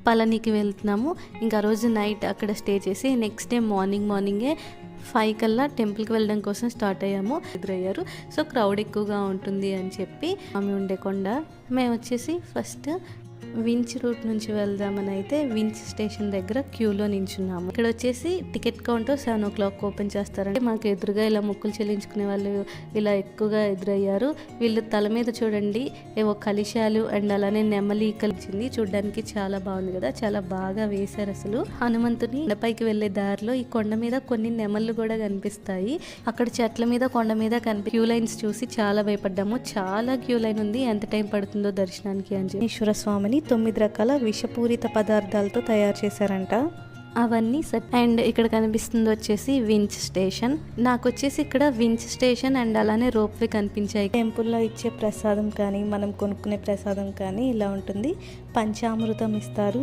పళనికి వెళ్తున్నాము. ఇంకా రోజు నైట్ అక్కడ స్టే చేసి నెక్స్ట్ డే మార్నింగే 5 కల్లా టెంపుల్కి వెళ్ళడం కోసం స్టార్ట్ అయ్యాము. ఎదురయ్యారు. సో క్రౌడ్ ఎక్కువగా ఉంటుంది అని చెప్పి ఆమె ఉండే కొండ. మేము వచ్చేసి ఫస్ట్ వించ్ రూట్ నుంచి వెళ్దామని అయితే వించ్ స్టేషన్ దగ్గర క్యూలో నించున్నాము. ఇక్కడ వచ్చేసి టికెట్ కౌంటర్ 7 o'clock ఓపెన్ చేస్తారంటే మాకు ఎదురుగా ఇలా మొక్కులు చెల్లించుకునే వాళ్ళు ఇలా ఎక్కువగా ఎదురయ్యారు. వీళ్ళు తల మీద చూడండి ఏవో కలిశాలు అండ్ అలానే నెమలి కలిసింది. చూడడానికి చాలా బాగుంది కదా, చాలా బాగా వేశారు. అసలు హనుమంతుని కొండపైకి వెళ్లే దారిలో ఈ కొండ మీద కొన్ని నెమళ్ళు కూడా కనిపిస్తాయి. అక్కడ చెట్ల మీద కొండ మీద క్యూ లైన్స్ చూసి చాలా భయపడ్డాము. చాలా క్యూ లైన్ ఉంది, ఎంత టైం పడుతుందో దర్శనానికి అని చెప్పి. ఈశ్వర స్వామిని 9 రకాల విషపూరిత పదార్థాలతో తయారు చేశారంట. అవన్నీ సెట్. అండ్ ఇక్కడ కనిపిస్తుంది వచ్చేసి వించ్ స్టేషన్. నాకు వచ్చేసి ఇక్కడ వించ్ స్టేషన్ అండ్ అలానే రోప్వే కనిపించాయి. టెంపుల్లో ఇచ్చే ప్రసాదం కానీ మనం కొనుక్కునే ప్రసాదం కానీ ఇలా ఉంటుంది. పంచామృతం ఇస్తారు.